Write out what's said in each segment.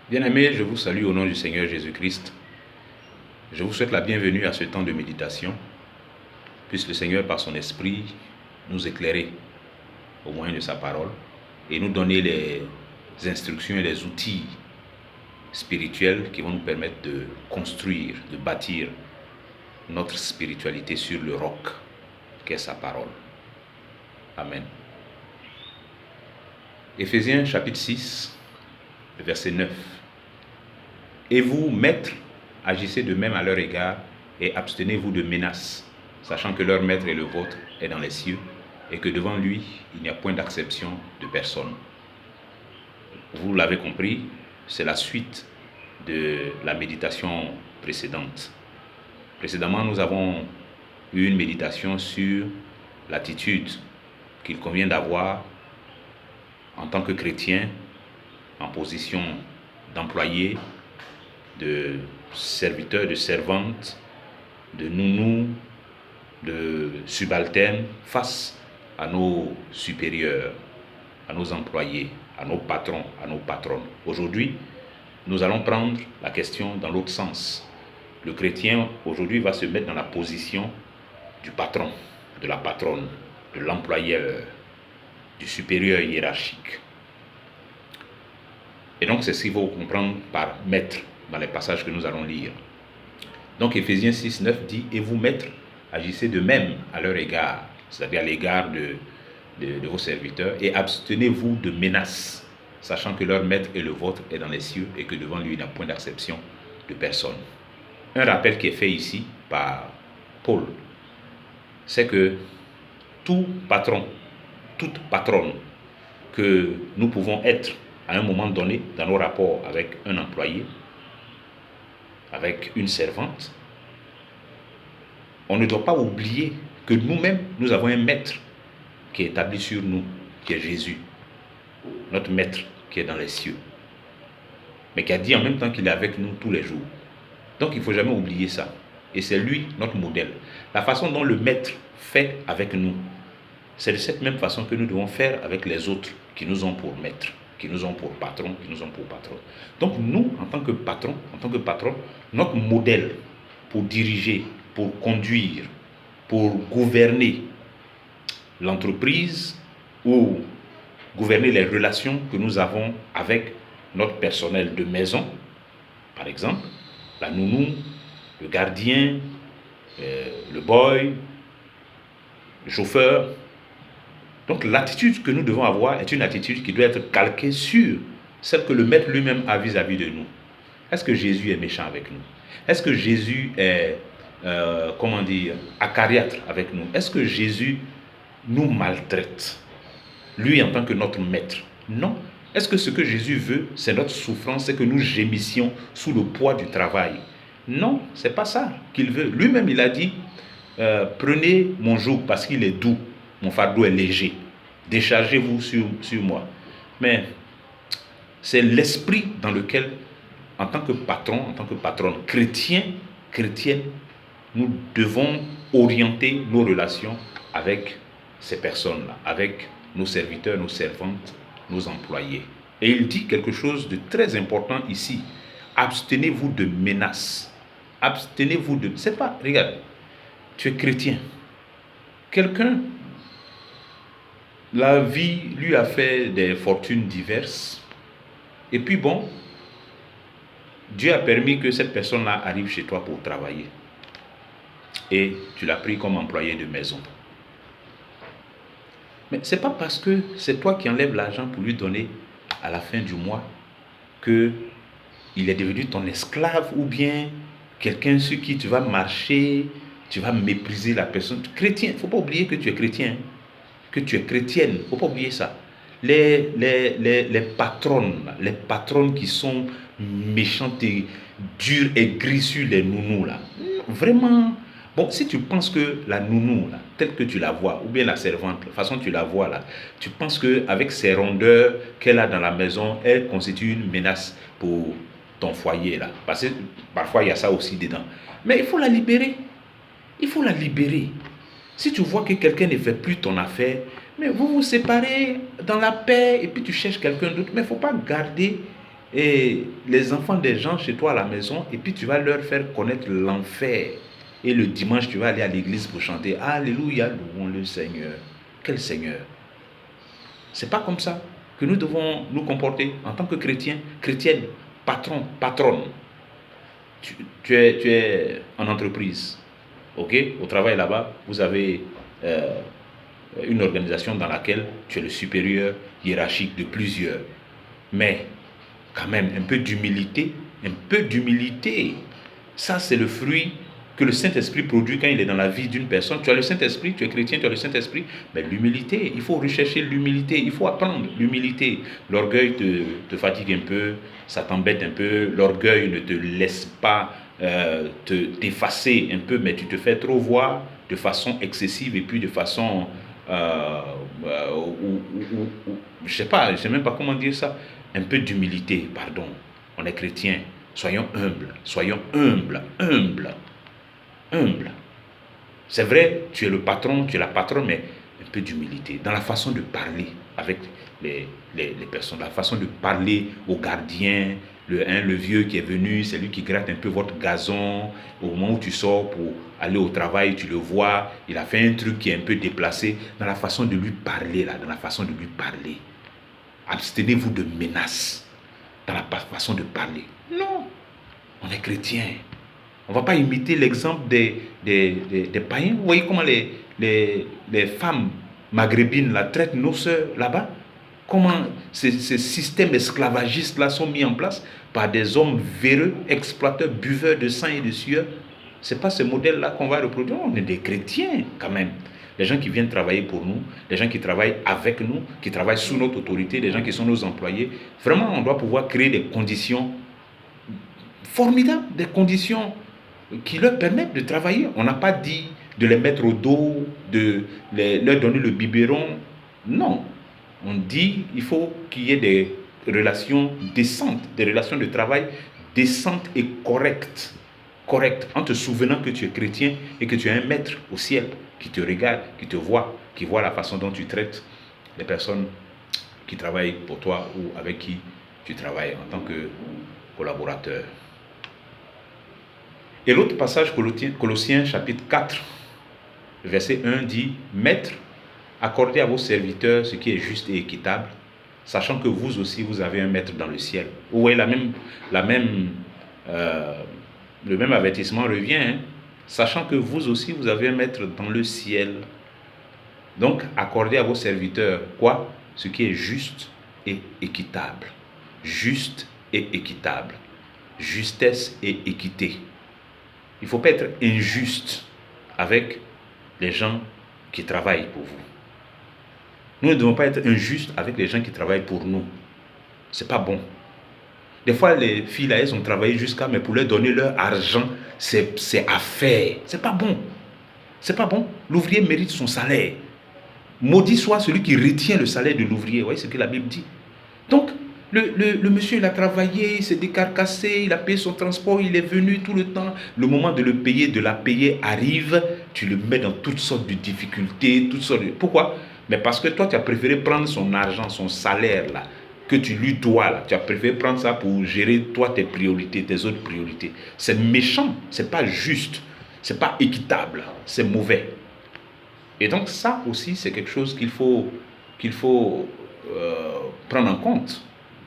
Bien-aimés, je vous salue au nom du Seigneur Jésus-Christ. Je vous souhaite la bienvenue à ce temps de méditation. Puisse le Seigneur, par son esprit, nous éclairer au moyen de sa parole et nous donner les instructions et les outils spirituels qui vont nous permettre de construire, de bâtir notre spiritualité sur le roc qu'est sa parole. Amen. Éphésiens chapitre 6, verset 9. Et vous, maîtres, agissez de même à leur égard et abstenez-vous de menaces, sachant que leur maître et le vôtre est dans les cieux et que devant lui, il n'y a point d'acception de personne. Vous l'avez compris, c'est la suite de la méditation précédente. Précédemment, nous avons eu une méditation sur l'attitude qu'il convient d'avoir en tant que chrétien, en position d'employé, de serviteur, de servante, de nounou, de subalterne face à nos supérieurs, à nos employés, à nos patrons, à nos patronnes. Aujourd'hui, nous allons prendre la question dans l'autre sens. Le chrétien, aujourd'hui, va se mettre dans la position du patron, de la patronne, de l'employeur, du supérieur hiérarchique. Et donc, c'est ce qu'il faut comprendre par maître dans les passages que nous allons lire. Donc, Éphésiens 6, 9 dit « Et vous, maîtres, agissez de même à leur égard, c'est-à-dire à l'égard de vos serviteurs, et abstenez-vous de menaces, sachant que leur maître et le vôtre est dans les cieux et que devant lui, il n'y a point d'acception de personne. » Un rappel qui est fait ici par Paul, c'est que tout patron, toute patronne que nous pouvons être à un moment donné dans nos rapports avec un employé, avec une servante, on ne doit pas oublier que nous-mêmes, nous avons un maître qui est établi sur nous, qui est Jésus, notre maître qui est dans les cieux, mais qui a dit en même temps qu'il est avec nous tous les jours. Donc il ne faut jamais oublier ça. Et c'est lui notre modèle. La façon dont le maître fait avec nous, c'est de cette même façon que nous devons faire avec les autres qui nous ont pour maître, qui nous ont pour patron, qui nous ont pour patron. Donc nous, en tant que patron, notre modèle pour diriger, pour conduire, pour gouverner l'entreprise ou gouverner les relations que nous avons avec notre personnel de maison, par exemple, la nounou, le gardien, le boy, le chauffeur. Donc l'attitude que nous devons avoir est une attitude qui doit être calquée sur celle que le maître lui-même a vis-à-vis de nous. Est-ce que Jésus est méchant avec nous? Est-ce que Jésus est, acariâtre avec nous? Est-ce que Jésus nous maltraite, lui en tant que notre maître? Non. Est-ce que ce que Jésus veut, c'est notre souffrance, c'est que nous gémissions sous le poids du travail? Non, c'est pas ça qu'il veut. Lui-même, il a dit, prenez mon joug parce qu'il est doux, mon fardeau est léger. Déchargez-vous sur moi. Mais c'est l'esprit dans lequel, en tant que patron, en tant que patronne, chrétienne, nous devons orienter nos relations avec ces personnes-là, avec nos serviteurs, nos servantes, nos employés. Et il dit quelque chose de très important ici. Abstenez-vous de menaces. Abstenez-vous de... C'est pas... Regarde, tu es chrétien. Quelqu'un, la vie lui a fait des fortunes diverses. Et puis bon, Dieu a permis que cette personne-là arrive chez toi pour travailler. Et tu l'as pris comme employé de maison. Mais ce n'est pas parce que c'est toi qui enlèves l'argent pour lui donner à la fin du mois qu'il est devenu ton esclave ou bien quelqu'un sur qui tu vas marcher, tu vas mépriser la personne. Chrétien, il ne faut pas oublier que tu es chrétien, que tu es chrétienne, il ne faut pas oublier ça. Les patronnes qui sont méchantes et dures et grises sur les nounous là, vraiment... Bon, si tu penses que la nounou, là, telle que tu la vois, ou bien la servante, la façon dont tu la vois, là, tu penses qu'avec ses rondeurs qu'elle a dans la maison, elle constitue une menace pour ton foyer, là. Parce que parfois, il y a ça aussi dedans. Mais il faut la libérer. Il faut la libérer. Si tu vois que quelqu'un ne fait plus ton affaire, mais vous vous séparez dans la paix et puis tu cherches quelqu'un d'autre. Mais il ne faut pas garder et les enfants des gens chez toi à la maison, et puis tu vas leur faire connaître l'enfer. Et le dimanche, tu vas aller à l'église pour chanter Alléluia, louons le Seigneur. Quel Seigneur? C'est pas comme ça que nous devons nous comporter en tant que chrétiens, chrétiennes, patron, patronne. Tu es en entreprise, ok? Au travail là-bas, vous avez une organisation dans laquelle tu es le supérieur hiérarchique de plusieurs. Mais quand même, un peu d'humilité, un peu d'humilité. Ça, c'est le fruit que le Saint-Esprit produit quand il est dans la vie d'une personne. Tu as le Saint-Esprit, tu es chrétien, tu as le Saint-Esprit, mais l'humilité, il faut rechercher l'humilité, il faut apprendre l'humilité. L'orgueil te fatigue un peu, ça t'embête un peu, l'orgueil ne te laisse pas t'effacer un peu, mais tu te fais trop voir de façon excessive et puis de façon, je ne sais même pas comment dire ça, un peu d'humilité, pardon. On est chrétien, soyons humbles, soyons humbles, humbles. Humble. C'est vrai, tu es le patron, tu es la patronne, mais un peu d'humilité dans la façon de parler avec les personnes, la façon de parler aux gardiens, le vieux qui est venu, c'est lui qui gratte un peu votre gazon. Au moment où tu sors pour aller au travail, tu le vois, il a fait un truc qui est un peu déplacé, dans la façon de lui parler, là, dans la façon de lui parler. Abstenez-vous de menaces dans la façon de parler. Non, on est chrétien. On ne va pas imiter l'exemple des païens. Vous voyez comment les femmes maghrébines la traitent nos sœurs là-bas. Comment ces systèmes esclavagistes-là sont mis en place par des hommes véreux, exploiteurs, buveurs de sang et de sueur. Ce n'est pas ce modèle-là qu'on va reproduire. On est des chrétiens quand même. Les gens qui viennent travailler pour nous, les gens qui travaillent avec nous, qui travaillent sous notre autorité, les gens qui sont nos employés. Vraiment, on doit pouvoir créer des conditions formidables, des conditions qui leur permettent de travailler. On n'a pas dit de les mettre au dos, de leur donner le biberon. Non. On dit qu'il faut qu'il y ait des relations décentes, des relations de travail décentes et correctes. Correctes, en te souvenant que tu es chrétien et que tu as un maître au ciel qui te regarde, qui te voit, qui voit la façon dont tu traites les personnes qui travaillent pour toi ou avec qui tu travailles en tant que collaborateur. Et l'autre passage, Colossiens chapitre 4, verset 1 dit « Maîtres, accordez à vos serviteurs ce qui est juste et équitable, sachant que vous aussi, vous avez un maître dans le ciel. » Vous voyez, le même avertissement revient, hein? Sachant que vous aussi, vous avez un maître dans le ciel. Donc, accordez à vos serviteurs quoi? Ce qui est juste et équitable. Juste et équitable. Justesse et équité. Il ne faut pas être injuste avec les gens qui travaillent pour vous. Nous ne devons pas être injustes avec les gens qui travaillent pour nous. Ce n'est pas bon. Des fois, les filles là, elles ont travaillé jusqu'à, mais pour leur donner leur argent, c'est à faire. C'est pas bon. C'est pas bon. L'ouvrier mérite son salaire. Maudit soit celui qui retient le salaire de l'ouvrier. Vous voyez ce que la Bible dit. Donc, le monsieur, il a travaillé, il s'est décarcassé, il a payé son transport, il est venu tout le temps. Le moment de le payer, de la payer arrive, tu le mets dans toutes sortes de difficultés, toutes sortes de... Pourquoi? Mais parce que toi, tu as préféré prendre son argent, son salaire là, que tu lui dois là. Tu as préféré prendre ça pour gérer toi tes priorités, tes autres priorités. C'est méchant, c'est pas juste, c'est pas équitable, c'est mauvais. Et donc ça aussi, c'est quelque chose qu'il faut prendre en compte.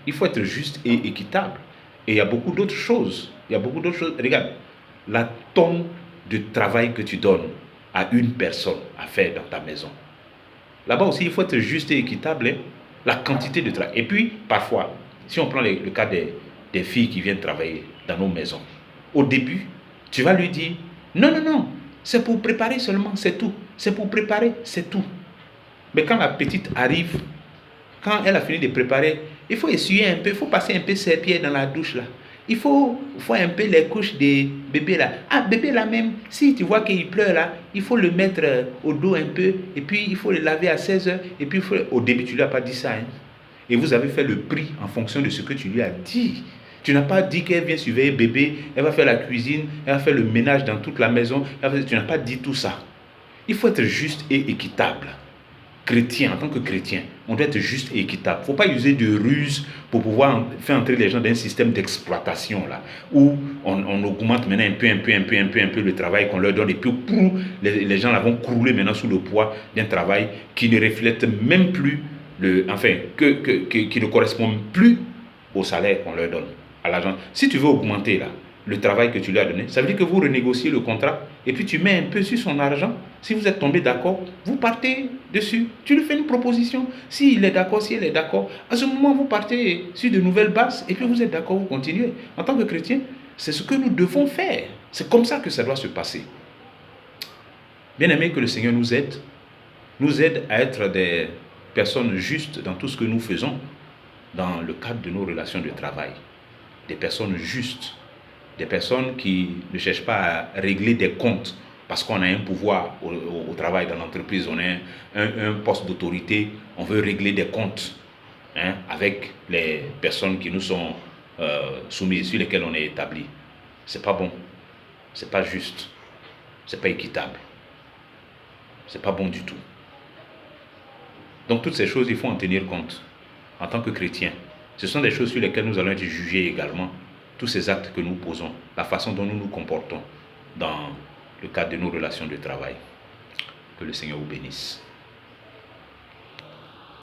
Il faut être juste et équitable. Et il y a beaucoup d'autres choses. Regarde, la tonne de travail que tu donnes à une personne à faire dans ta maison. Là-bas aussi, il faut être juste et équitable. Hein? La quantité de travail. Et puis, parfois, si on prend le cas des filles qui viennent travailler dans nos maisons, au début, tu vas lui dire, non, non, non, c'est pour préparer seulement, c'est tout. C'est pour préparer, c'est tout. Mais quand la petite arrive, quand elle a fini de préparer, il faut essuyer un peu, il faut passer un peu ses pieds dans la douche là. Il faut un peu les couches des bébés là. Ah, bébé là même, si tu vois qu'il pleure là, il faut le mettre au dos un peu, et puis il faut le laver à 16 heures, et puis au début tu ne lui as pas dit ça. Hein. Et vous avez fait le prix en fonction de ce que tu lui as dit. Tu n'as pas dit qu'elle vient surveiller bébé, elle va faire la cuisine, elle va faire le ménage dans toute la maison. Tu n'as pas dit tout ça. Il faut être juste et équitable. chrétien, en tant que chrétien, on doit être juste et équitable. Il ne faut pas user de ruse pour pouvoir faire entrer les gens dans un système d'exploitation là, où on augmente maintenant un peu le travail qu'on leur donne et puis les gens là vont crouler maintenant sous le poids d'un travail qui ne reflète même plus qui ne correspond plus au salaire qu'on leur donne, à l'argent. Si tu veux augmenter là, le travail que tu lui as donné, ça veut dire que vous renégociez le contrat et puis tu mets un peu sur son argent. Si vous êtes tombé d'accord, vous partez dessus. Tu lui fais une proposition. S'il est d'accord, si elle est d'accord, à ce moment, vous partez sur de nouvelles bases et puis vous êtes d'accord, vous continuez. En tant que chrétien, c'est ce que nous devons faire. C'est comme ça que ça doit se passer. Bien aimé, que le Seigneur nous aide à être des personnes justes dans tout ce que nous faisons dans le cadre de nos relations de travail. Des personnes justes. Des personnes qui ne cherchent pas à régler des comptes parce qu'on a un pouvoir au travail dans l'entreprise, on a un poste d'autorité, on veut régler des comptes avec les personnes qui nous sont soumises, sur lesquelles on est établi. C'est pas bon, c'est pas juste, c'est pas équitable, c'est pas bon du tout. Donc toutes ces choses, il faut en tenir compte en tant que chrétien. Ce sont des choses sur lesquelles nous allons être jugés également. Tous ces actes que nous posons, la façon dont nous nous comportons dans le cadre de nos relations de travail. Que le Seigneur vous bénisse.